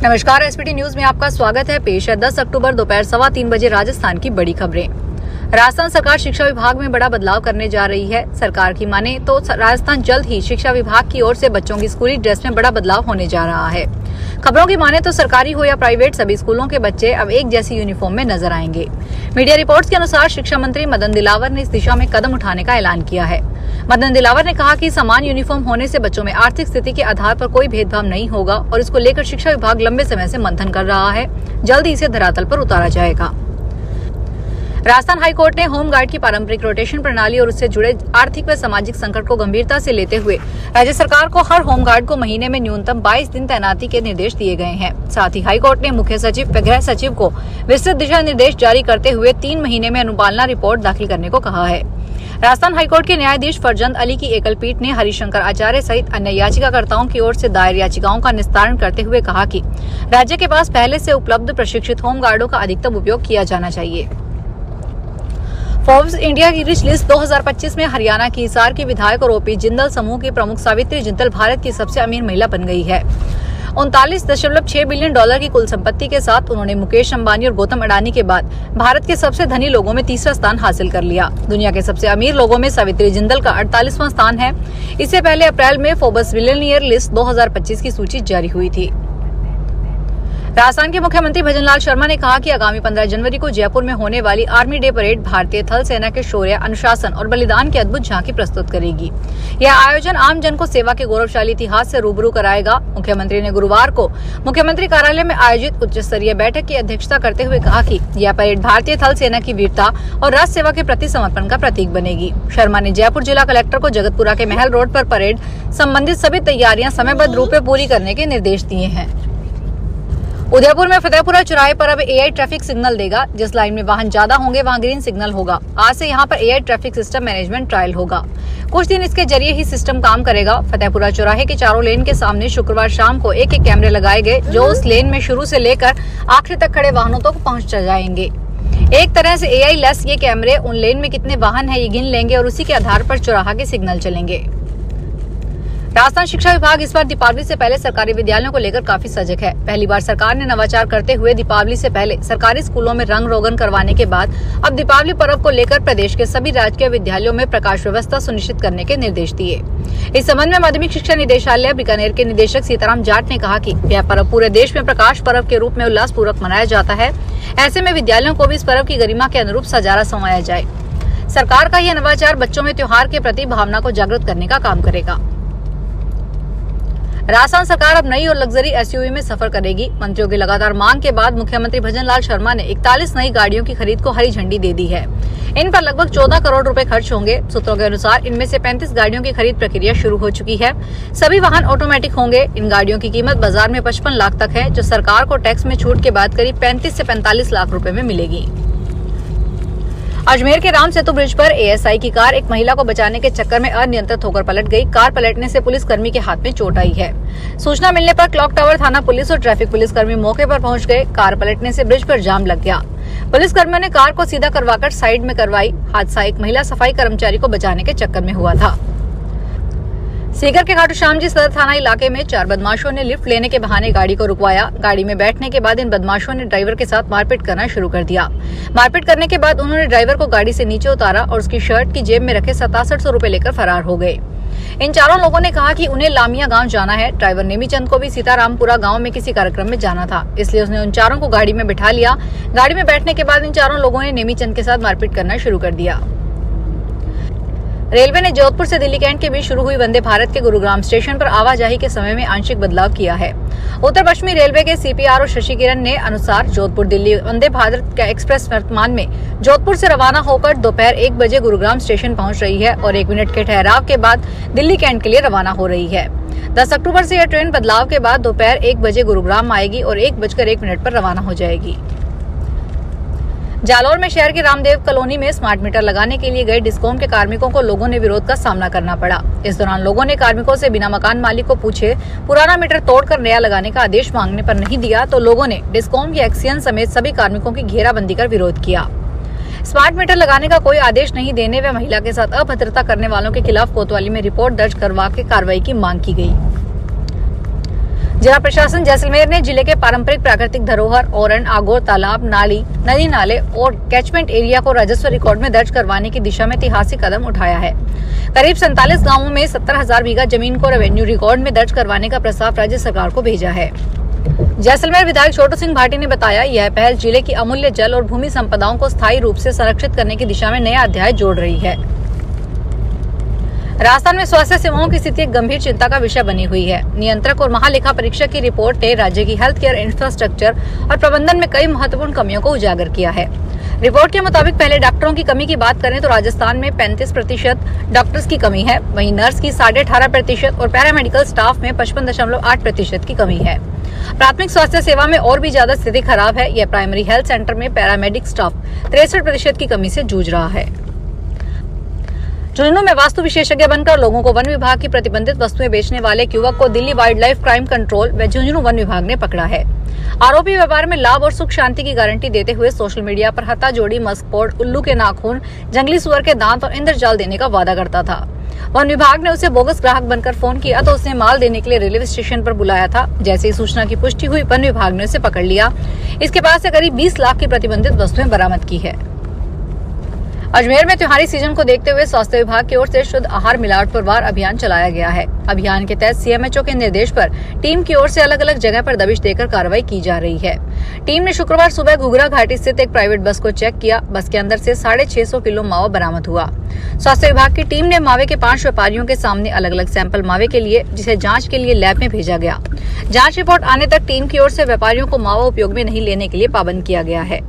नमस्कार, SPT news में आपका स्वागत है। पेश है 10 अक्टूबर दोपहर 3:15 बजे राजस्थान की बड़ी खबरें। राजस्थान सरकार शिक्षा विभाग में बड़ा बदलाव करने जा रही है। सरकार की माने तो राजस्थान जल्द ही शिक्षा विभाग की ओर से बच्चों की स्कूली ड्रेस में बड़ा बदलाव होने जा रहा है। खबरों की माने तो सरकारी हो या प्राइवेट, सभी स्कूलों के बच्चे अब एक जैसी यूनिफॉर्म में नजर आएंगे। मीडिया रिपोर्ट्स के अनुसार शिक्षा मंत्री मदन दिलावर ने इस दिशा में कदम उठाने का ऐलान किया है। मदन दिलावर ने कहा कि समान यूनिफॉर्म होने से बच्चों में आर्थिक स्थिति के आधार पर कोई भेदभाव नहीं होगा और इसको लेकर शिक्षा विभाग लंबे समय से मंथन कर रहा है। जल्द ही इसे धरातल पर उतारा जाएगा। राजस्थान हाईकोर्ट ने होमगार्ड की पारंपरिक रोटेशन प्रणाली और उससे जुड़े आर्थिक व सामाजिक संकट को गंभीरता से लेते हुए राज्य सरकार को हर होमगार्ड को महीने में न्यूनतम 22 दिन तैनाती के निर्देश दिए गए हैं। साथ ही हाईकोर्ट ने मुख्य सचिव व गृह सचिव को विस्तृत दिशा निर्देश जारी करते हुए 3 महीने में अनुपालना रिपोर्ट दाखिल करने को कहा है। राजस्थान हाईकोर्ट के न्यायाधीश फरजंद अली की एकल पीठ ने हरिशंकर आचार्य सहित अन्य याचिकाकर्ताओं की ओर से दायर याचिकाओं का निस्तारण करते हुए कहा कि राज्य के पास पहले से उपलब्ध प्रशिक्षित होमगार्डों का अधिकतम उपयोग किया जाना चाहिए। फोर्ब्स इंडिया की रिच लिस्ट 2025 में हरियाणा की हिसार की विधायक और ओपी जिंदल समूह की प्रमुख सावित्री जिंदल भारत की सबसे अमीर महिला बन गई है। 39.6 बिलियन डॉलर की कुल संपत्ति के साथ उन्होंने मुकेश अंबानी और गौतम अडानी के बाद भारत के सबसे धनी लोगों में तीसरा स्थान हासिल कर लिया। दुनिया के सबसे अमीर लोगों में सावित्री जिंदल का 48वां स्थान है। इससे पहले अप्रैल में फोर्ब्स बिलियनियर लिस्ट 2025 की सूची जारी हुई थी। राजस्थान के मुख्यमंत्री भजनलाल शर्मा ने कहा कि आगामी 15 जनवरी को जयपुर में होने वाली आर्मी डे परेड भारतीय थल सेना के शौर्य, अनुशासन और बलिदान की अद्भुत झांकी प्रस्तुत करेगी। यह आयोजन आम जन को सेवा के गौरवशाली इतिहास से रूबरू कराएगा। मुख्यमंत्री ने गुरुवार को मुख्यमंत्री कार्यालय में आयोजित उच्च स्तरीय बैठक की अध्यक्षता करते हुए कहा कि यह परेड भारतीय थल सेना की वीरता और राष्ट्र सेवा के प्रति समर्पण का प्रतीक बनेगी। शर्मा ने जयपुर जिला कलेक्टर को जगतपुरा के महल रोड पर परेड संबंधित सभी तैयारियां समयबद्ध रूप में पूरी करने के निर्देश दिए हैं। उदयपुर में फतेहपुरा चौराहे पर अब एआई ट्रैफिक सिग्नल देगा। जिस लाइन में वाहन ज्यादा होंगे वहां ग्रीन सिग्नल होगा। आज से यहां पर AI traffic system management trial होगा। कुछ दिन इसके जरिए ही सिस्टम काम करेगा। फतेहपुरा चौराहे के चारों लेन के सामने शुक्रवार शाम को एक कैमरे लगाए गए जो उस लेन में शुरू से लेकर आखिरी तक खड़े वाहनों तक पहुंच जाएंगे। एक तरह से एआई लेस ये कैमरे उन लेन में कितने वाहन है ये गिन लेंगे और उसी के आधार पर चौराहा के सिग्नल चलेंगे। राजस्थान शिक्षा विभाग इस बार दीपावली से पहले सरकारी विद्यालयों को लेकर काफी सजग है। पहली बार सरकार ने नवाचार करते हुए दीपावली से पहले सरकारी स्कूलों में रंग रोगन करवाने के बाद अब दीपावली पर्व को लेकर प्रदेश के सभी राजकीय विद्यालयों में प्रकाश व्यवस्था सुनिश्चित करने के निर्देश दिए। इस संबंध में माध्यमिक शिक्षा निदेशालय बीकानेर के निदेशक सीताराम जाट ने कहा कि यह पर्व पूरे देश में प्रकाश पर्व के रूप में उल्लास पूर्वक मनाया जाता है। ऐसे में विद्यालयों को भी इस पर्व की गरिमा के अनुरूप सजारा संवारा जाए। सरकार का यह नवाचार बच्चों में त्योहार के प्रति भावना को जागृत करने का काम करेगा। राजस्थान सरकार अब नई और लग्जरी एसयूवी में सफर करेगी। मंत्रियों की लगातार मांग के बाद मुख्यमंत्री भजनलाल शर्मा ने 41 नई गाड़ियों की खरीद को हरी झंडी दे दी है। इन पर लगभग 14 करोड़ रुपए खर्च होंगे। सूत्रों के अनुसार इनमें से 35 गाड़ियों की खरीद प्रक्रिया शुरू हो चुकी है। सभी वाहन ऑटोमेटिक होंगे। इन गाड़ियों की कीमत बाजार में 55 लाख तक है, जो सरकार को टैक्स में छूट के बाद करीब 35 से 45 लाख रुपए में मिलेगी। अजमेर के राम सेतु ब्रिज पर एएसआई की कार एक महिला को बचाने के चक्कर में अनियंत्रित होकर पलट गई। कार पलटने से पुलिसकर्मी के हाथ में चोट आई है। सूचना मिलने पर क्लॉक टावर थाना पुलिस और ट्रैफिक पुलिसकर्मी मौके पर पहुंच गए। कार पलटने से ब्रिज पर जाम लग गया। पुलिसकर्मियों ने कार को सीधा करवाकर साइड में करवाई। हादसा एक महिला सफाई कर्मचारी को बचाने के चक्कर में हुआ था। सीकर के खाटू श्याम जी सदर थाना इलाके में 4 बदमाशों ने लिफ्ट लेने के बहाने गाड़ी को रुकवाया। गाड़ी में बैठने के बाद इन बदमाशों ने ड्राइवर के साथ मारपीट करना शुरू कर दिया। मारपीट करने के बाद उन्होंने ड्राइवर को गाड़ी से नीचे उतारा और उसकी शर्ट की जेब में रखे 6700 रुपए लेकर फरार हो गए। इन चारों लोगों ने कहा कि उन्हें लामिया गांव जाना है। ड्राइवर नेमीचंद को भी सीतारामपुरा गांव में किसी कार्यक्रम में जाना था, इसलिए उसने उन चारों को गाड़ी में बिठा लिया। गाड़ी में बैठने के बाद इन चारों लोगों ने नेमीचंद के साथ मारपीट करना शुरू कर दिया। रेलवे ने जोधपुर से दिल्ली कैंट के बीच शुरू हुई वंदे भारत के गुरुग्राम स्टेशन पर आवाजाही के समय में आंशिक बदलाव किया है। उत्तर पश्चिमी रेलवे के सीपीआरओ शशि किरण ने अनुसार जोधपुर दिल्ली वंदे भारत का एक्सप्रेस वर्तमान में जोधपुर से रवाना होकर दोपहर 1 बजे गुरुग्राम स्टेशन पहुंच रही है और 1 मिनट के ठहराव के बाद दिल्ली कैंट के लिए रवाना हो रही है। 10 अक्टूबर से यह ट्रेन बदलाव के बाद दोपहर 1 बजे गुरुग्राम आएगी और 1:01 पर रवाना हो जाएगी। जालौर में शहर की रामदेव कॉलोनी में स्मार्ट मीटर लगाने के लिए गए डिस्कॉम के कार्मिकों को लोगों ने विरोध का सामना करना पड़ा। इस दौरान लोगों ने कार्मिकों से बिना मकान मालिक को पूछे पुराना मीटर तोड़कर नया लगाने का आदेश मांगने पर नहीं दिया तो लोगों ने डिस्कॉम के एक्सियन समेत सभी कार्मिकों की घेराबंदी कर विरोध किया। स्मार्ट मीटर लगाने का कोई आदेश नहीं देने व महिला के साथ अभद्रता करने वालों के खिलाफ कोतवाली में रिपोर्ट दर्ज करवा के कार्रवाई की मांग की गई। जिला प्रशासन जैसलमेर ने जिले के पारंपरिक प्राकृतिक धरोहर, ओरन, आगोर, तालाब, नाली, नदी नाले और कैचमेंट एरिया को राजस्व रिकॉर्ड में दर्ज करवाने की दिशा में ऐतिहासिक कदम उठाया है। करीब 47 गांवों में 70,000 बीघा जमीन को रेवेन्यू रिकॉर्ड में दर्ज करवाने का प्रस्ताव राज्य सरकार को भेजा है। जैसलमेर विधायक छोटू सिंह भाटी ने बताया, यह पहल जिले की अमूल्य जल और भूमि संपदाओं को स्थायी रूप से संरक्षित करने की दिशा में नया अध्याय जोड़ रही है। राजस्थान में स्वास्थ्य सेवाओं की स्थिति एक गंभीर चिंता का विषय बनी हुई है। नियंत्रक और महालेखा परीक्षक की रिपोर्ट ने राज्य की हेल्थ केयर इंफ्रास्ट्रक्चर और प्रबंधन में कई महत्वपूर्ण कमियों को उजागर किया है। रिपोर्ट के मुताबिक पहले डॉक्टरों की कमी की बात करें तो राजस्थान में 35% डॉक्टर्स की कमी है, वहीं नर्स की 18.5% और पैरामेडिकल स्टाफ में 55.8% की कमी है। प्राथमिक स्वास्थ्य सेवा में और भी ज्यादा स्थिति खराब है। यह प्राइमरी हेल्थ सेंटर में पैरामेडिक स्टाफ 63% की कमी से जूझ रहा है। झुंझुनू में वास्तु विशेषज्ञ बनकर लोगों को वन विभाग की प्रतिबंधित वस्तुएं बेचने वाले एक युवक को Delhi wild life crime control व झुंझुनू वन विभाग ने पकड़ा है। आरोपी व्यापार में लाभ और सुख शांति की गारंटी देते हुए सोशल मीडिया पर हत्था जोड़ी, मस्कपोर्ड, उल्लू के नाखून, जंगली सुअर के दांत और इंद्रजाल देने का वादा करता था। वन विभाग ने उसे बोगस ग्राहक बनकर फोन किया तो उसने माल देने के लिए रेलवे स्टेशन पर बुलाया था। जैसे ही सूचना की पुष्टि हुई, वन विभाग ने उसे पकड़ लिया। इसके पास से करीब 20 लाख की प्रतिबंधित वस्तुएं बरामद की है। अजमेर में त्योहारी सीजन को देखते हुए स्वास्थ्य विभाग की ओर से शुद्ध आहार मिलावट पर वार अभियान चलाया गया है। अभियान के तहत सीएमएचओ के निर्देश पर टीम की ओर से अलग अलग जगह पर दबिश देकर कार्रवाई की जा रही है। टीम ने शुक्रवार सुबह घुघरा घाटी स्थित एक प्राइवेट बस को चेक किया। बस के अंदर से 650 किलो मावा बरामद हुआ। स्वास्थ्य विभाग की टीम ने मावे के 5 व्यापारियों के सामने अलग अलग सैंपल मावे के लिए, जिसे जाँच के लिए लैब में भेजा गया। जाँच रिपोर्ट आने तक टीम की ओर से व्यापारियों को मावा उपयोग में नहीं लेने के लिए पाबंद किया गया है।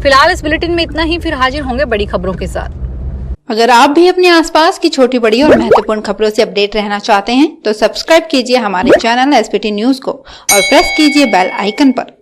फिलहाल इस बुलेटिन में इतना ही, फिर हाजिर होंगे बड़ी खबरों के साथ। अगर आप भी अपने आसपास की छोटी बड़ी और महत्वपूर्ण खबरों से अपडेट रहना चाहते हैं तो सब्सक्राइब कीजिए हमारे चैनल एसपीटी न्यूज को और प्रेस कीजिए बेल आइकन पर।